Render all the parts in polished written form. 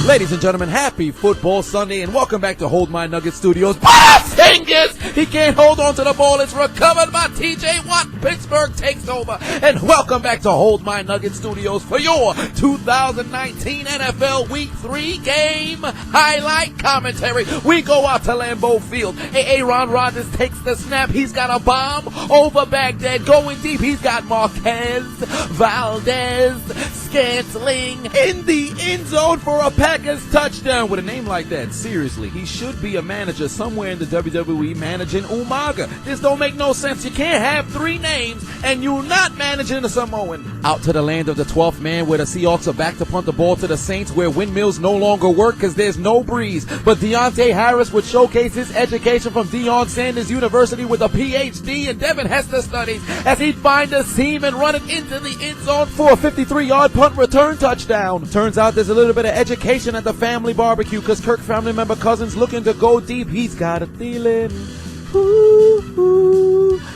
Ladies and gentlemen, happy football Sunday and welcome back to Hold My Nugget Studios. Fingers! He can't hold on to the ball. It's recovered by TJ Watt. Pittsburgh takes over. And welcome back to Hold My Nugget Studios for your 2019 NFL Week 3 game highlight commentary. We go out to Lambeau Field. Aaron Rodgers takes the snap. He's got a bomb over Baghdad. Going deep, he's got Marquez, Valdez, Scantling in the end zone for a Packers touchdown. With a name like that, seriously, he should be a manager somewhere in the WWE managing Umaga. This don't make no sense. You can't have three names and you're not managing a Samoan. Out to the land of the 12th man where the Seahawks are back to punt the ball to the Saints, where windmills no longer work because there's no breeze. But Deontay Harris would showcase his education from Deion Sanders University with a PhD in Devin Hester studies as he'd find a seam and run it into the end zone for a 53-yard punt return touchdown. Turns out there's a little bit of education at the family barbecue because Kirk family member Cousins looking to go deep. He's got a feeling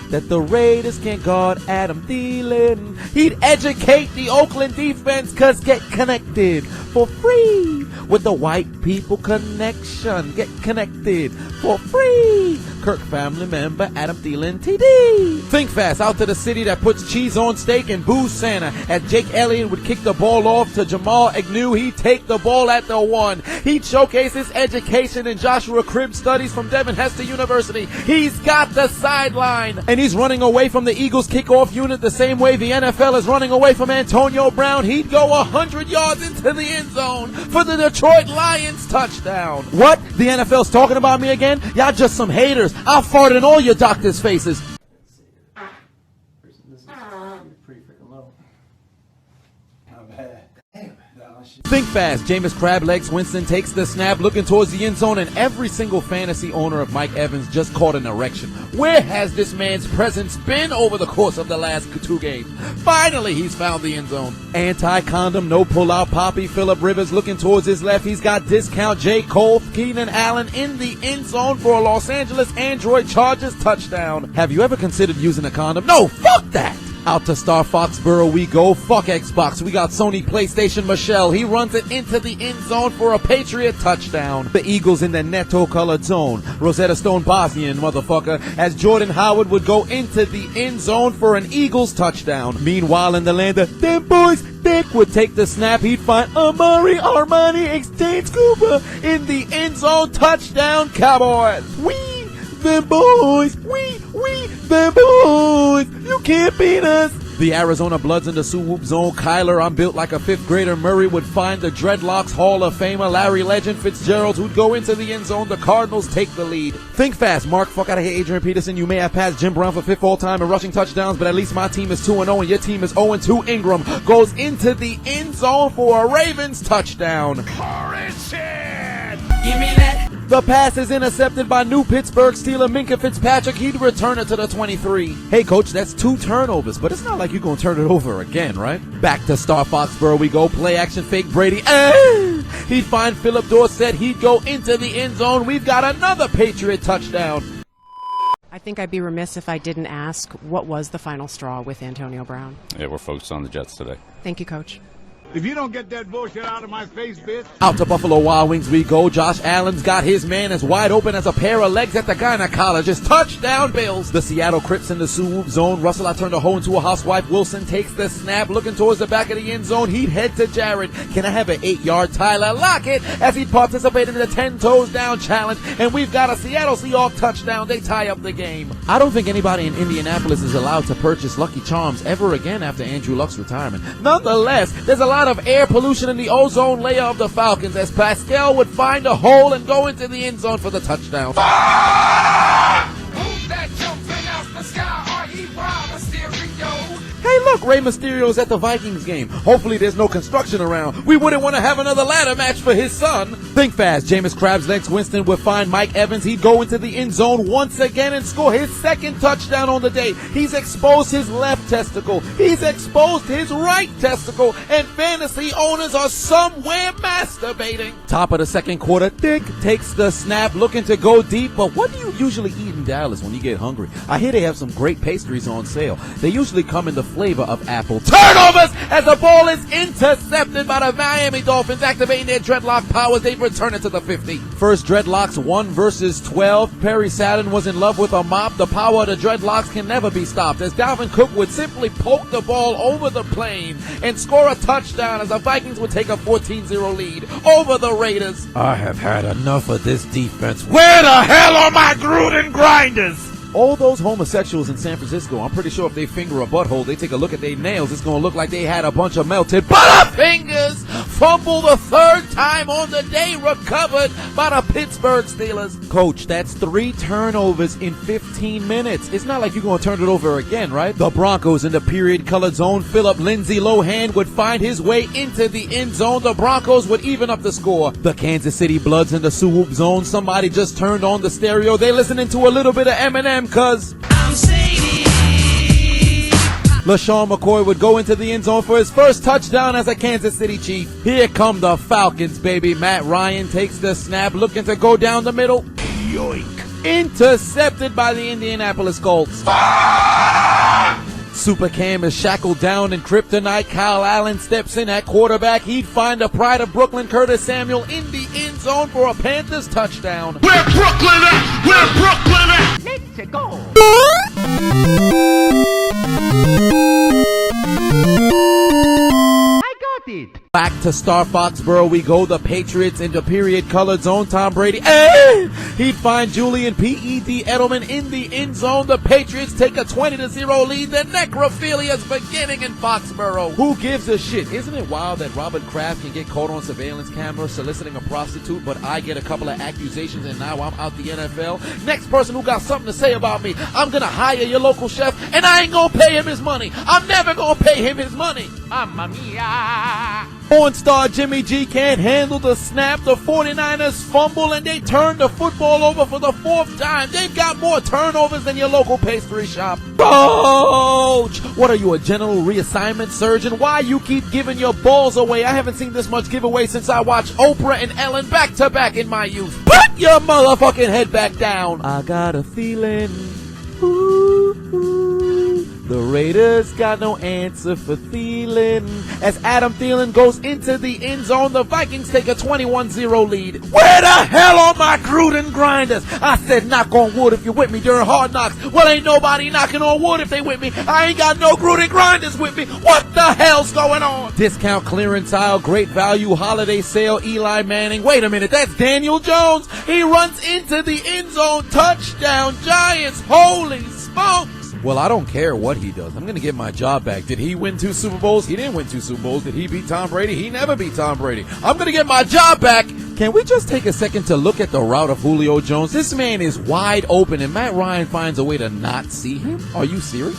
that the Raiders can't guard Adam Thielen. He'd educate the Oakland defense cause get connected for free with the White People Connection. Get connected for free. Kirk family member Adam Thielen TD. Think fast out to the city that puts cheese on steak and boos Santa. As Jake Elliott would kick the ball off to Jamal Agnew, he'd take the ball at the 1. He'd showcase his education in Joshua Cribb studies from Devin Hester University. He's got the sideline and he's running away from the Eagles kickoff unit the same way the NFL is running away from Antonio Brown. He'd go 100 yards into the end zone for the Detroit Lions touchdown. What? The NFL's talking about me again? Y'all just some haters. I'll fart in all your doctors' faces. This is pretty freaking low. Not bad. Think fast. Jameis Crablegs Winston takes the snap looking towards the end zone, and every single fantasy owner of Mike Evans just caught an erection. Where has this man's presence been over the course of the last 2 games? Finally, he's found the end zone. Anti-condom, no pull-out Poppy. Phillip Rivers looking towards his left. He's got discount J. Cole, Keenan Allen in the end zone for a Los Angeles Android Chargers touchdown. Have you ever considered using a condom? No, fuck that! Out to Star Foxborough we go. Fuck Xbox. We got Sony PlayStation Michelle. He runs it into the end zone for a Patriot touchdown. The Eagles in the Neto-colored zone. Rosetta Stone Bosnian, motherfucker. As Jordan Howard would go into the end zone for an Eagles touchdown. Meanwhile, in the land of them boys, Dick would take the snap. He'd find Amari Armani Exchange Cooper in the end zone touchdown. Cowboys. Them boys, them boys, you can't beat us. The Arizona Bloods in the swoop zone. Kyler, I'm built like a 5th grader. Murray would find the Dreadlocks Hall of Famer. Larry Legend Fitzgerald who'd go into the end zone. The Cardinals take the lead. Think fast, Mark. Fuck out of here, Adrian Peterson. You may have passed Jim Brown for 5th all time in rushing touchdowns, but at least my team is 2-0 and your team is 0-2. Ingram goes into the end zone for a Ravens touchdown. Give me that. The pass is intercepted by new Pittsburgh Steeler Minkah Fitzpatrick. He'd return it to the 23. Hey, coach, that's 2 turnovers, but it's not like you're going to turn it over again, right? Back to Star Foxborough we go. Play action fake Brady. He'd find Philip Dorsett. He'd go into the end zone. We've got another Patriot touchdown. I think I'd be remiss if I didn't ask, what was the final straw with Antonio Brown? Yeah, we're focused on the Jets today. Thank you, Coach. If you don't get that bullshit out of my face, bitch. Out to Buffalo Wild Wings we go. Josh Allen's got his man as wide open as a pair of legs at the gynecologist. Touchdown Bills. The Seattle Crips in the swoop zone. Russell, I turned a hoe into a housewife. Wilson takes the snap looking towards the back of the end zone. He'd head to Jared. Can I have an 8-yard Tyler Lockett as he participated in the 10 toes down challenge? And we've got a Seattle Seahawks touchdown. They tie up the game. I don't think anybody in Indianapolis is allowed to purchase Lucky Charms ever again after Andrew Luck's retirement. Nonetheless, there's a lot of air pollution in the ozone layer of the Falcons as Pascal would find a hole and go into the end zone for the touchdown. Hey, look, Rey Mysterio's at the Vikings game. Hopefully there's no construction around. We wouldn't want to have another ladder match for his son. Think fast. Jameis Crablegs Winston would find Mike Evans. He'd go into the end zone once again and score his 2nd touchdown on the day. He's exposed his left testicle. He's exposed his right testicle. And fantasy owners are somewhere masturbating. Top of the 2nd quarter, Dick takes the snap looking to go deep. But what do you usually eat in Dallas when you get hungry? I hear they have some great pastries on sale. They usually come in the flavor flavor of apple. Turnovers as the ball is intercepted by the Miami Dolphins, activating their Dreadlock powers. They return it to the 50. First Dreadlocks 1 versus 12. Perry Saturn was in love with a mop. The power of the Dreadlocks can never be stopped, as Dalvin Cook would simply poke the ball over the plane and score a touchdown, as the Vikings would take a 14-0 lead over the Raiders. I have had enough of this defense. Where the hell are my Gruden grinders? All those homosexuals in San Francisco, I'm pretty sure if they finger a butthole, they take a look at their nails, it's going to look like they had a bunch of melted butterfingers. Fumble the third time on the day, recovered by the Pittsburgh Steelers. Coach, that's 3 turnovers in 15 minutes. It's not like you're going to turn it over again, right? The Broncos in the period-colored zone. Philip Lindsay Lohan would find his way into the end zone. The Broncos would even up the score. The Kansas City Bloods in the swoop zone. Somebody just turned on the stereo. They're listening to a little bit of Eminem, cause I'm Sadie. LaShawn McCoy would go into the end zone for his first touchdown as a Kansas City Chief. Here come the Falcons, baby. Matt Ryan takes the snap, looking to go down the middle. Yoink. Intercepted by the Indianapolis Colts. Super Cam is shackled down in kryptonite. Kyle Allen steps in at quarterback. He'd find the pride of Brooklyn, Curtis Samuel, in the end zone for a Panthers touchdown. Where Brooklyn at? Where Brooklyn at? Let's go. I got it. Back to Star Foxborough we go. The Patriots in the period-colored zone. Tom Brady, he'd find Julian P.E.D. Edelman in the end zone. The Patriots take a 20-0 lead. The necrophilia's beginning in Foxborough. Who gives a shit? Isn't it wild that Robert Kraft can get caught on surveillance camera soliciting a prostitute, but I get a couple of accusations and now I'm out the NFL? Next person who got something to say about me, I'm gonna hire your local chef and I ain't gonna pay him his money. I'm never gonna pay him his money. Mamma mia. Porn star Jimmy G can't handle the snap. The 49ers fumble and they turn the football over for the 4th time. They've got more turnovers than your local pastry shop. Coach! What are you, a general reassignment surgeon? Why you keep giving your balls away? I haven't seen this much giveaway since I watched Oprah and Ellen back to back in my youth. Put your motherfucking head back down. I got a feeling. The Raiders got no answer for Thielen. As Adam Thielen goes into the end zone, the Vikings take a 21-0 lead. Where the hell are my Gruden grinders? I said knock on wood if you're with me during Hard Knocks. Well, ain't nobody knocking on wood if they with me. I ain't got no Gruden grinders with me. What the hell's going on? Discount clearance aisle, great value, holiday sale, Eli Manning. Wait a minute, that's Daniel Jones. He runs into the end zone. Touchdown, Giants. Holy smokes. Well, I don't care what he does. I'm going to get my job back. Did he win 2 Super Bowls? He didn't win 2 Super Bowls. Did he beat Tom Brady? He never beat Tom Brady. I'm going to get my job back. Can we just take a second to look at the route of Julio Jones? This man is wide open, and Matt Ryan finds a way to not see him? Are you serious?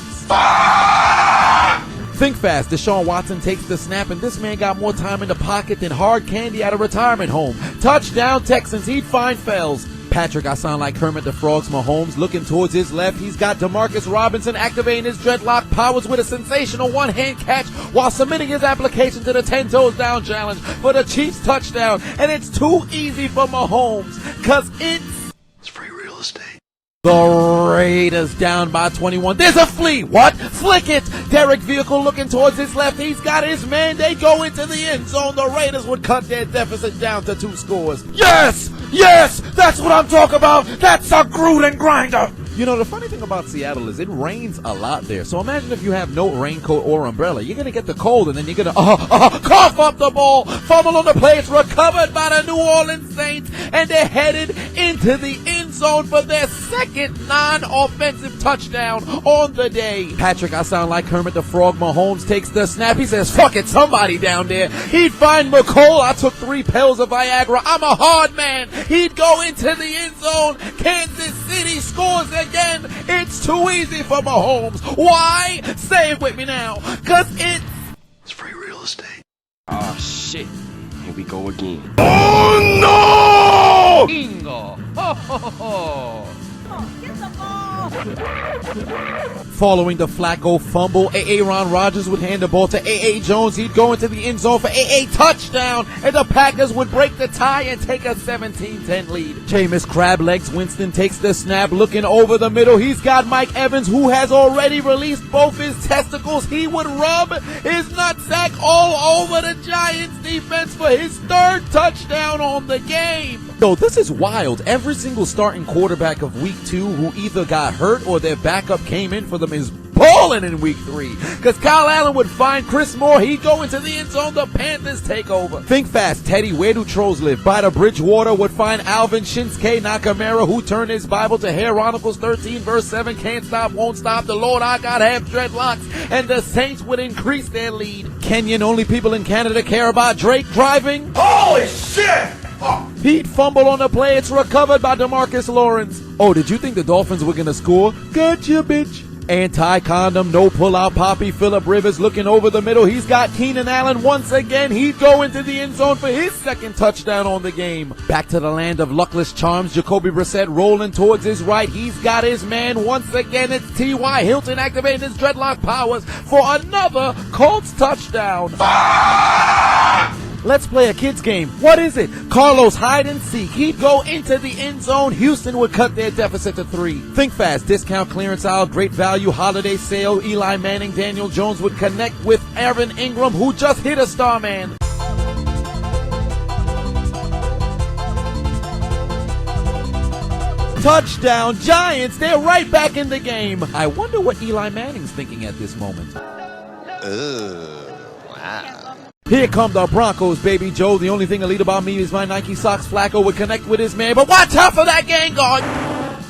Think fast. Deshaun Watson takes the snap, and this man got more time in the pocket than hard candy at a retirement home. Touchdown, Texans. He'd find Fells. Patrick, I sound like Kermit the Frog's Mahomes, looking towards his left. He's got Demarcus Robinson activating his Dreadlock powers with a sensational one-hand catch while submitting his application to the 10 toes down challenge for the Chiefs touchdown. And it's too easy for Mahomes, because it's free real estate. The Raiders down by 21. There's a flea. What? Flick it. Derek Vehicle looking towards his left. He's got his man. They go into the end zone. The Raiders would cut their deficit down to 2 scores. Yes! Yes! That's what I'm talking about. That's a Gruden grinder. You know, the funny thing about Seattle is it rains a lot there. So imagine if you have no raincoat or umbrella. You're going to get the cold, and then you're going to cough up the ball. Fumble on the play. It's recovered by the New Orleans Saints, and they're headed into the end zone for their second non-offensive touchdown on the day. Patrick, I sound like Kermit the Frog. Mahomes takes the snap. He says, fuck it, somebody down there. He'd find McCole. I took 3 pills of Viagra. I'm a hard man. He'd go into the end zone. Kansas City scores again. It's too easy for Mahomes. Why? Say it with me now. Because it's free real estate. Oh, shit. Here we go again. Oh, no! Bingo! Ho, ho, ho, ho! Come on, get the ball! Following the Flacco fumble, Aaron Rodgers would hand the ball to A.A. Jones. He'd go into the end zone for A.A. touchdown, and the Packers would break the tie and take a 17-10 lead. Jameis Crablegs Winston takes the snap, looking over the middle. He's got Mike Evans, who has already released both his testicles. He would rub his nutsack all over the Giants defense for his third touchdown on the game. Yo, this is wild. Every single starting quarterback of week 2 who either got hurt or their backup came in for them is balling in week 3. Because Kyle Allen would find Chris Moore. He'd go into the end zone. The Panthers take over. Think fast, Teddy. Where do trolls live? By the Bridgewater would find Alvin Shinsuke Nakamura, who turned his Bible to Chronicles 13 verse 7. Can't stop, won't stop. The Lord our God have dreadlocks. And the Saints would increase their lead. Kenyon, only people in Canada care about Drake driving. Holy shit! Oh. He'd fumble on the play. It's recovered by DeMarcus Lawrence. Oh, did you think the Dolphins were going to score? Gotcha, bitch. Anti-condom, no pull-out Poppy. Phillip Rivers looking over the middle. He's got Keenan Allen once again. He'd go into the end zone for his second touchdown on the game. Back to the land of luckless charms. Jacoby Brissett rolling towards his right. He's got his man once again. It's T.Y. Hilton activating his dreadlock powers for another Colts touchdown. Let's play a kid's game. What is it? Carlos hide and seek. He'd go into the end zone. Houston would cut their deficit to 3. Think fast. Discount clearance aisle. Great value holiday sale. Eli Manning, Daniel Jones would connect with Aaron Ingram, who just hit a star man. Touchdown Giants. They're right back in the game. I wonder what Eli Manning's thinking at this moment. Wow. Here come the Broncos, baby Joe. The only thing elite about me is my Nike socks. Flacco would connect with his man, but watch out for that gang guard.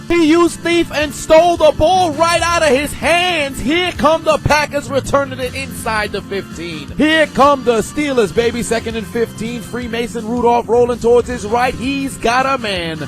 He used thief and stole the ball right out of his hands. Here come the Packers returning it inside the 15. Here come the Steelers, baby. 2nd and 15. Freemason Rudolph rolling towards his right. He's got a man.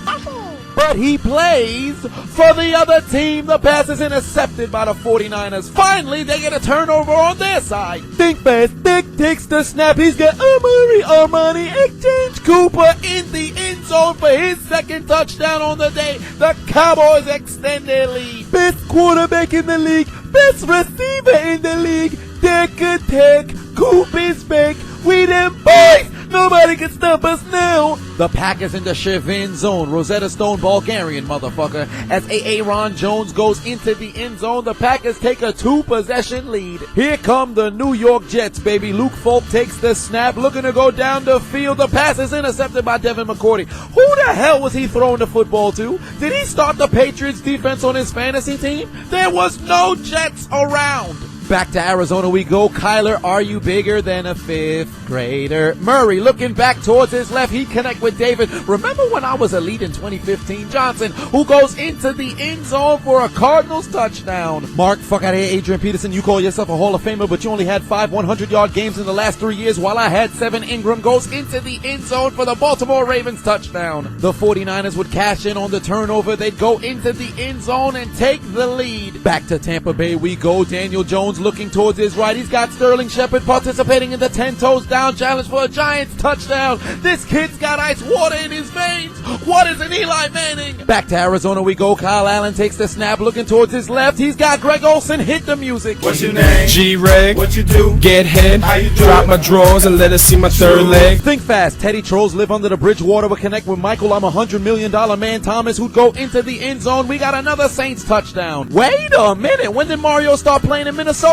But he plays for the other team. The pass is intercepted by the 49ers. Finally, they get a turnover on their side. Think fast. Dick takes the snap. He's got Armani exchange Cooper in the end zone for his second touchdown on the day. The Cowboys extend their lead. Best quarterback in the league. Best receiver in the league. Deck attack. Coop is back. We them boys. Nobody can stop us now. The Packers in the Chevin zone. Rosetta Stone Bulgarian motherfucker. As Aaron Jones goes into the end zone, the Packers take a 2-possession lead. Here come the New York Jets, baby. Luke Falk takes the snap, looking to go down the field. The pass is intercepted by Devin McCourty. Who the hell was he throwing the football to? Did he start the Patriots defense on his fantasy team? There was no Jets around. Back to Arizona we go. Kyler, are you bigger than a 5th grader? Murray looking back towards his left. He'd connect with David. Remember when I was elite in 2015? Johnson, who goes into the end zone for a Cardinals touchdown. Mark, fuck out of here, Adrian Peterson. You call yourself a Hall of Famer, but you only had 5 100-yard games in the last 3 years, while I had 7. Ingram goes into the end zone for the Baltimore Ravens touchdown. The 49ers would cash in on the turnover. They'd go into the end zone and take the lead. Back to Tampa Bay we go. Daniel Jones looking towards his right. He's got Sterling Shepard participating in the 10 toes down challenge for a Giants touchdown. This kid's got ice water in his veins. What is an Eli Manning? Back to Arizona we go. Kyle Allen takes the snap looking towards his left. He's got Greg Olsen. Hit the music. What's your name? G-Reg. What you do? Get head. How you do? Drop my drawers and let us see my third leg. Think fast. Teddy Trolls live under the Bridgewater will connect with Michael. I'm $100 million man Thomas, who'd go into the end zone. We got another Saints touchdown. Wait a minute. When did Mario start playing in Minnesota?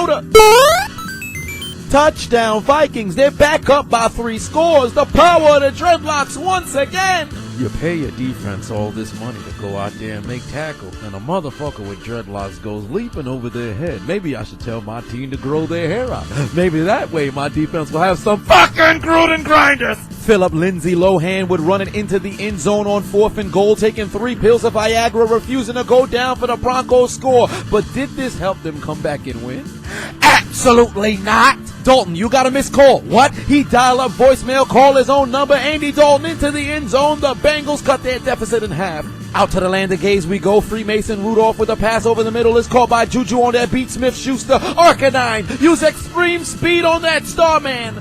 Touchdown Vikings. They're back up by 3 scores. The power of the Dreadlocks once again. You pay your defense all this money to go out there and make tackles, and a motherfucker with dreadlocks goes leaping over their head. Maybe I should tell my team to grow their hair out. Maybe that way my defense will have some fucking Gruden grinders. Philip Lindsay Lohan would run it into the end zone on 4th and goal, taking 3 pills of Viagra, refusing to go down for the Broncos score. But did this help them come back and win? Absolutely not. Dalton, you got a missed call. What? He dial up voicemail, call his own number. Andy Dalton into the end zone. The Bengals cut their deficit in half. Out to the land of gaze we go. Freemason Rudolph with a pass over the middle is caught by Juju on that beat. Smith-Schuster. Arcanine. Use extreme speed on that Starman.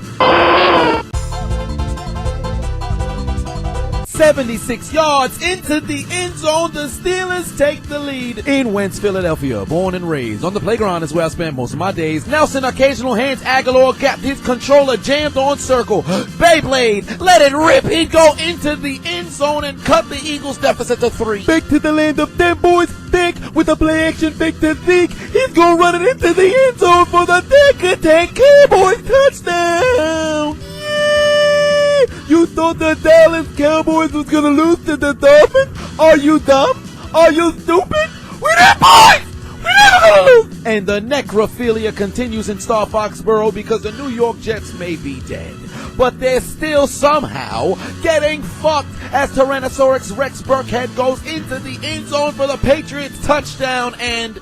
76 yards into the end zone. The Steelers take the lead. In Wentz, Philadelphia, born and raised. On the playground is where I spent most of my days. Nelson, occasional hands, Aguilar got his controller jammed on circle. Beyblade, let it rip. He'd go into the end zone and cut the Eagles' deficit to 3. Back to the land of them boys. Think with a play action fake to Zeke. He's gonna run it into the end zone for the Texan Cowboys touchdown. Yeah! You thought the Dallas Cowboys was gonna lose to the Dolphins? Are you dumb? Are you stupid? We're that boys! We're never gonna lose! And the necrophilia continues in Star Foxborough because the New York Jets may be dead, but they're still somehow getting fucked as Tyrannosaurus Rex Burkhead goes into the end zone for the Patriots touchdown. And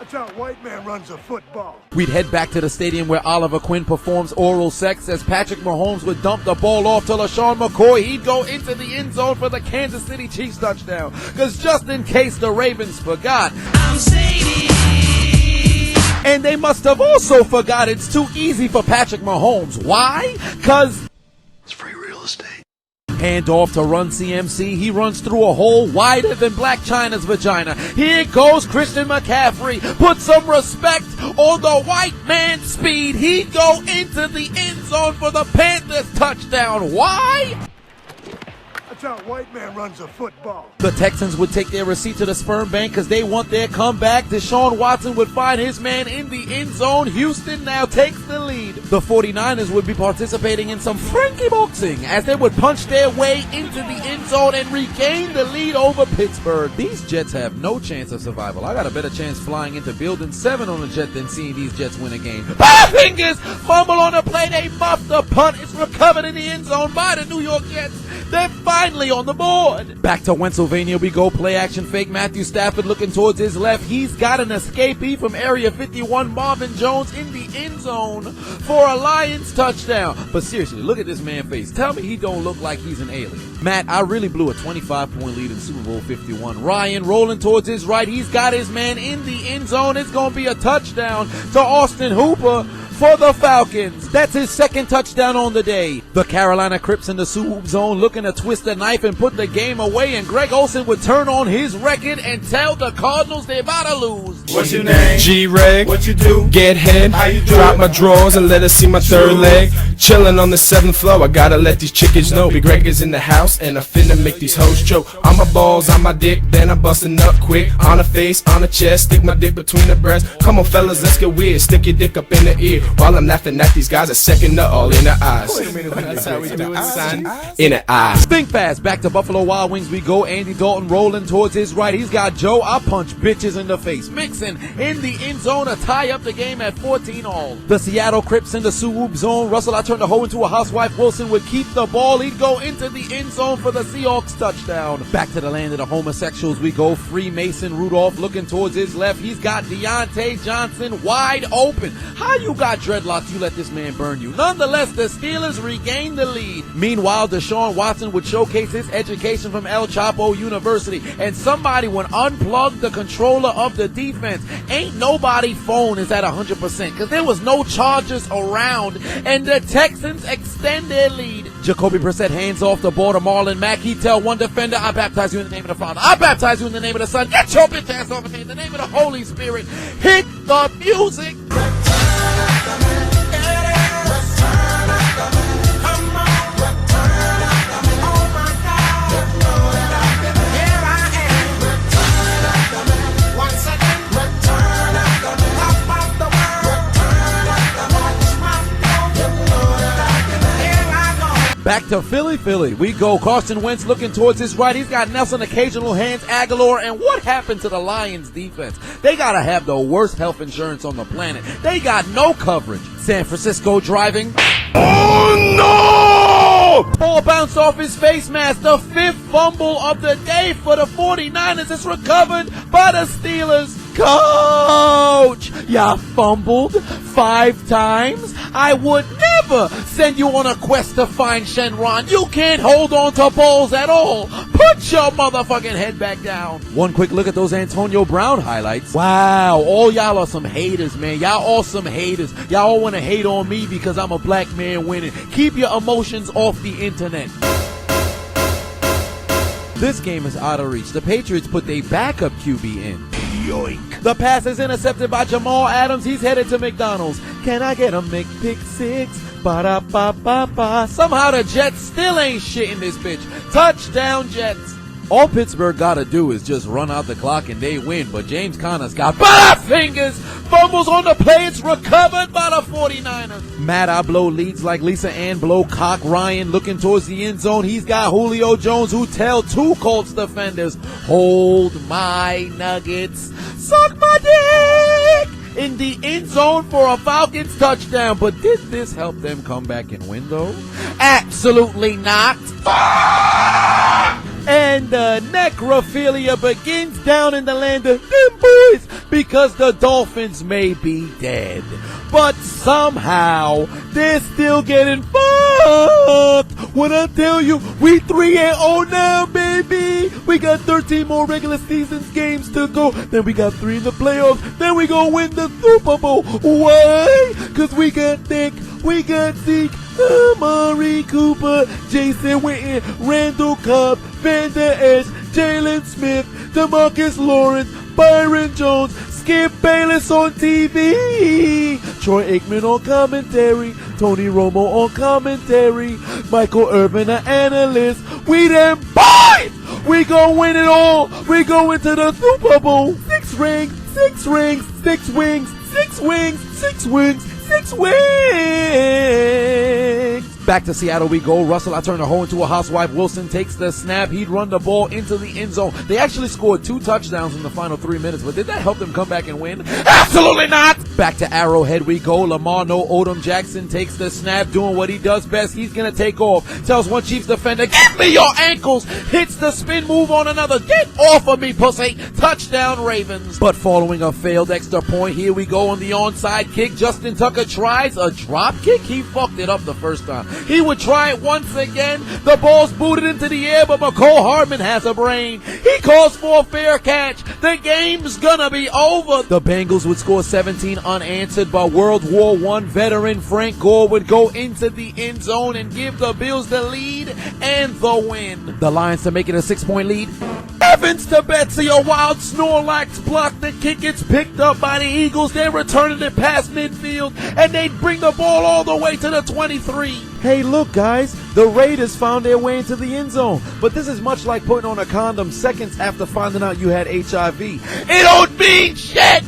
That's how a white man runs a football. we'd head back to the stadium where Oliver Quinn performs oral sex as Patrick Mahomes would dump the ball off to LaShawn McCoy. He'd go into the end zone for the Kansas City Chiefs touchdown. Because just in case the Ravens forgot, and they must have also forgot it's too easy for Patrick Mahomes. Why? Because It's free real estate. hand off to Run CMC. He runs through a hole wider than Black China's vagina. Here goes Christian McCaffrey. Put some respect on the white man's speed. He'd go into the end zone for the Panthers touchdown. Why? That's how a white man runs a football. The Texans would take their receipt to the sperm bank because they want their comeback. Deshaun Watson would find his man in the end zone. Houston now takes the lead. The 49ers would be participating in some Frankie boxing as they would punch their way into the end zone and regain the lead over Pittsburgh. These Jets have no chance of survival. I got a better chance flying into Building 7 on a jet than seeing these Jets win a game. Fingers fumble on the play. They muff the punt. It's recovered in the end zone by the New York Jets. They're finally on the board. Back to Pennsylvania we go. Play action fake. Matthew Stafford looking towards his left. He's got an escapee from Area 51. Marvin Jones in the end zone for a Lions touchdown. But seriously, look at this man's face. Tell me he don't look like he's an alien. Matt, I really blew a 25-point lead in Super Bowl 51. Ryan rolling towards his right. He's got his man in the end zone. It's going to be a touchdown to Austin Hooper for the Falcons. That's his second touchdown on the day. The Carolina Crips in the swoop zone looking to twist the knife and put the game away, and Greg Olsen would turn on his record and tell the Cardinals they're about to lose. What's your name? G-Reg, What you do? get head, How you do drop it? my drawers and let her see my third leg. Chillin' on the 7th floor, I gotta let these chickens know. Big Greg is in the house and I finna make these hoes choke. On my balls, on my dick, then I'm bustin' up quick. On the face, on the chest, stick my dick between the breasts. Come on fellas, let's get weird, stick your dick up in the ear. While I'm laughing at these guys, a second nut all in the eyes. That's how we do it, son. In the eyes. Think fast. Back to Buffalo Wild Wings we go. Andy Dalton rolling towards his right. He's got Joe. I punch bitches in the face. Mixon in the end zone to tie up the game at 14-all. The Seattle Crips in the swoop zone. Russell, I turned the hoe into a housewife. Wilson would keep the ball. He'd go into the end zone for the Seahawks touchdown. Back to the land of the homosexuals we go. Freemason Rudolph looking towards his left. He's got Deontay Johnson wide open. How you got dreadlocks? You let this man burn you. Nonetheless, the Steelers regain the lead. Meanwhile, Deshaun Watson would showcase his education from El Chapo University, and somebody would unplug the controller of the defense. Ain't nobody phone is at 100% because there was no charges around, and the Texans extend their lead. Jacoby Brissett hands off the ball to Marlon Mack. He tell one defender, I baptize you in the name of the Father. I baptize you in the name of the Son. Get your bitch ass off of me in the name of the Holy Spirit. Hit the music. Back to Philly we go. Carson Wentz looking towards his right. He's got Nelson, occasional hands, Aguilar. And what happened to the Lions defense? They gotta have the worst health insurance on the planet. They got no coverage. San Francisco driving. Oh no! Ball bounced off his face mask. The fifth fumble of the day for the 49ers. It's recovered by the Steelers. Coach, ya fumbled 5 times. I would never send you on a quest to find Shenron. You can't hold on to balls at all. Put your motherfucking head back down. One quick look at those Antonio Brown highlights. Wow, all y'all are some haters, man. Y'all all some haters. Y'all all want to hate on me because I'm a black man winning. Keep your emotions off the internet. This game is out of reach. The Patriots put their backup QB in. Yoink. The pass is intercepted by Jamal Adams. He's headed to McDonald's. Can I get a McPick-6? Ba-da-ba-ba-ba. Somehow the Jets still ain't shitting this bitch. Touchdown, Jets. All Pittsburgh gotta do is just run out the clock and they win, but James Conner's got butterfingers. Fumbles on the play, it's recovered by the 49ers. Matt Abloh leads like Lisa Ann Blow. Cock Ryan looking towards the end zone. He's got Julio Jones, who tell two Colts defenders, hold my nuggets, suck my dick, in the end zone for a Falcons touchdown. But did this help them come back and win, though? Absolutely not. And the necrophilia begins down in the land of them boys, because the Dolphins may be dead, but somehow they're still getting fucked. When I tell you, we 3-0 now, baby. We got 13 more regular season games to go. Then we got 3 in the playoffs. Then we gonna win the Super Bowl. Why? Because we got Nick, we got Zeke, Amari Cooper, Jason Witten, Randall Cobb, Van Der Esch, Jalen Smith, DeMarcus Lawrence, Byron Jones, Skip Bayless on TV, Troy Aikman on commentary, Tony Romo on commentary, Michael Irvin an analyst. We them boys! We gon' win it all! We go into the Super Bowl! 6 rings, 6 rings, 6 wings, 6 wings, 6 wings, 6 wings! Back to Seattle we go. Russell, I turn the hole into a housewife. Wilson takes the snap. He'd run the ball into the end zone. They actually scored 2 touchdowns in the final 3 minutes, but did that help them come back and win? Absolutely not! Back to Arrowhead we go. Lamar No Odom Jackson takes the snap, doing what he does best. He's gonna take off. Tells one Chiefs defender, give me your ankles! Hits the spin move on another. Get off of me, pussy! Touchdown, Ravens. But following a failed extra point, here we go on the onside kick. Justin Tucker tries a drop kick. He fucked it up the first time. He would try it once again. The ball's booted into the air, but McCole Hardman has a brain. He calls for a fair catch. The game's gonna be over. The Bengals would score 17 unanswered, but World War I veteran Frank Gore would go into the end zone and give the Bills the lead and the win. The Lions to make it a 6-point lead. Evans to Betsy, a wild Snorlax block. The kick gets picked up by the Eagles. They're returning it past midfield, and they bring the ball all the way to the 23. Hey, look, guys, the Raiders found their way into the end zone. But this is much like putting on a condom seconds after finding out you had HIV. It don't mean shit!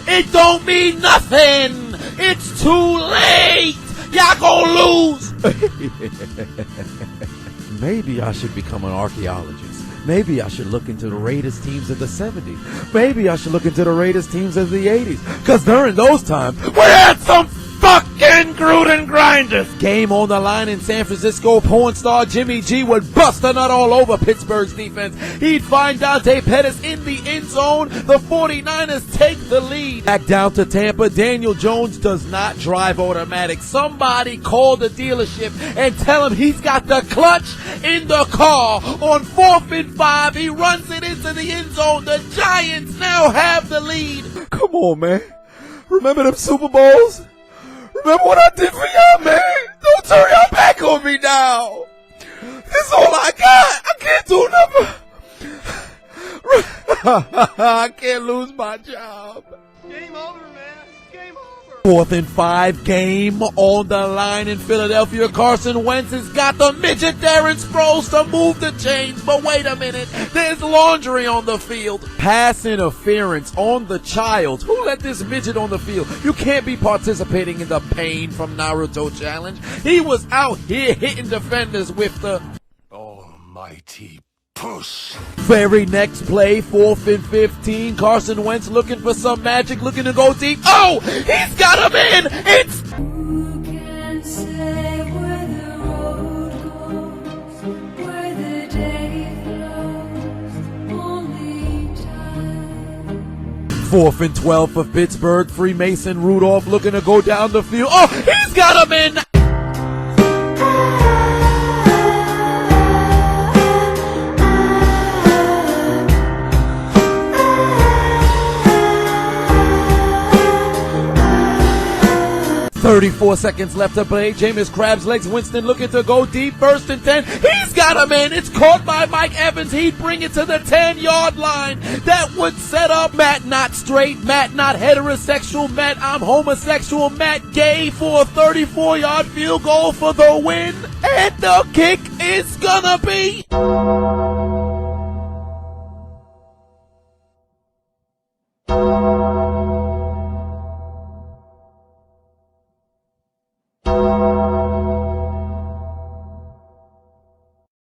It don't mean nothing! It's too late! Y'all gonna lose! Maybe I should become an archaeologist. Maybe I should look into the Raiders teams of the 70s. Maybe I should look into the Raiders teams of the 80s. Because during those times, we had some fucking Gruden grinders. Game on the line in San Francisco. Porn star Jimmy G would bust a nut all over Pittsburgh's defense. He'd find Dante Pettis in the end zone. The 49ers take the lead. Back down to Tampa. Daniel Jones does not drive automatic. Somebody call the dealership and tell him he's got the clutch in the car. On 4th and 5, he runs it into the end zone. The Giants now have the lead. Come on, man. Remember them Super Bowls? Remember what I did for y'all, man? Don't turn your back on me now. This is all I got. I can't do nothing. I can't lose my job. Game over, man. Game over. 4th and 5, game on the line in Philadelphia. Carson Wentz has got the midget Darren Sproles to move the chains. But wait a minute, there's laundry on the field. Pass interference on the child. Who let this midget on the field? You can't be participating in the pain from Naruto challenge. He was out here hitting defenders with the Almighty push. Very next play, 4th and 15. Carson Wentz looking for some magic, looking to go deep. Oh, he's got him in. It's Who can say where the road goes, where the day flows, only time. 4th and 12 for Pittsburgh. Freemason Rudolph looking to go down the field. Oh, he's got him in. 34 seconds left to play. Jameis grabs legs. Winston looking to go deep. 1st and 10. He's got him in. It's caught by Mike Evans. He'd bring it to the 10-yard line. That would set up Matt not straight, Matt not heterosexual, Matt I'm homosexual, Matt gay for a 34-yard field goal for the win. And the kick is gonna be...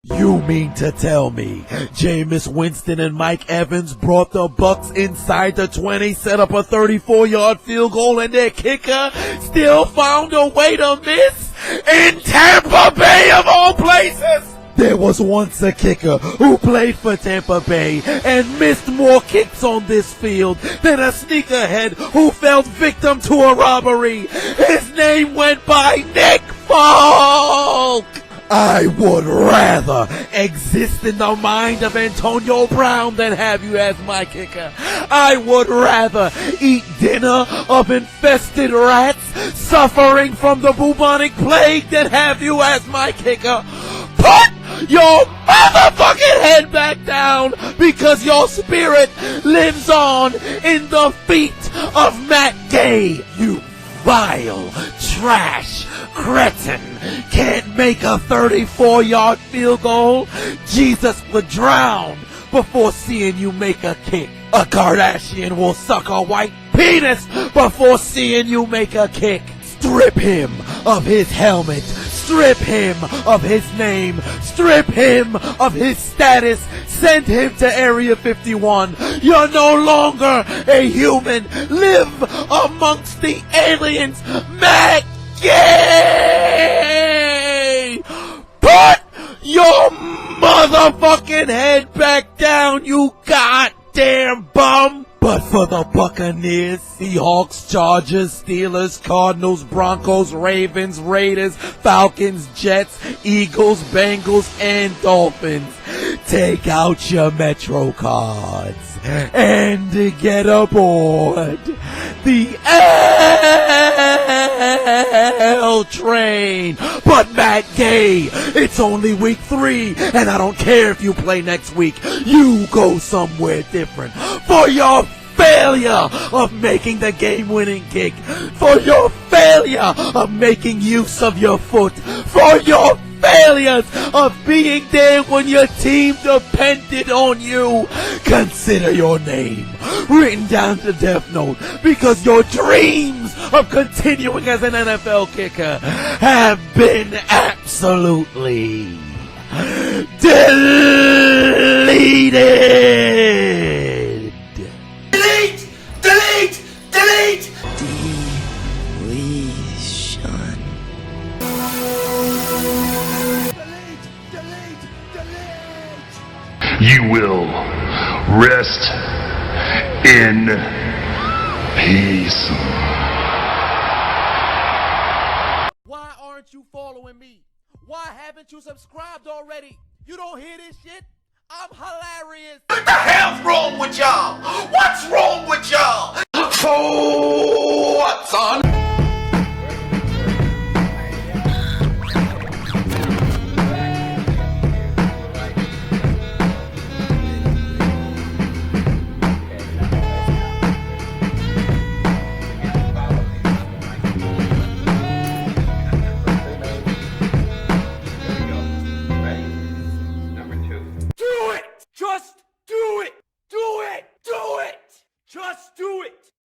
You mean to tell me Jameis Winston and Mike Evans brought the Bucs inside the 20, set up a 34-yard field goal, and their kicker still found a way to miss in Tampa Bay of all places? There was once a kicker who played for Tampa Bay and missed more kicks on this field than a sneakerhead who fell victim to a robbery. His name went by Nick Folk. I would rather exist in the mind of Antonio Brown than have you as my kicker. I would rather eat dinner of infested rats suffering from the bubonic plague than have you as my kicker. Put your motherfucking head back down, because your spirit lives on in the feet of Matt Gay, you vile trash cretin. Can't make a 34-yard field goal? Jesus would drown before seeing you make a kick. A Kardashian will suck a white penis before seeing you make a kick. Strip him of his helmet. Strip him of his name. Strip him of his status. Send him to Area 51. You're no longer a human. Live amongst the aliens. Matt Gay! Put your motherfucking head back down, you goddamn bum! But for the Buccaneers, Seahawks, Chargers, Steelers, Cardinals, Broncos, Ravens, Raiders, Falcons, Jets, Eagles, Bengals, and Dolphins, take out your Metro cards and get aboard the L train. But Matt Gay, it's only week 3, and I don't care if you play next week. You go somewhere different for your failure of making the game-winning kick, for your failure of making use of your foot, for your failures of being there when your team depended on you. Consider your name written down to Death Note, because your dreams of continuing as an NFL kicker have been absolutely deleted. Delete! Delete! Delete! You will rest in peace. Why aren't you following me? Why haven't you subscribed already? You don't hear this shit? I'm hilarious. What the hell's wrong with y'all? What's wrong with y'all? So what's on?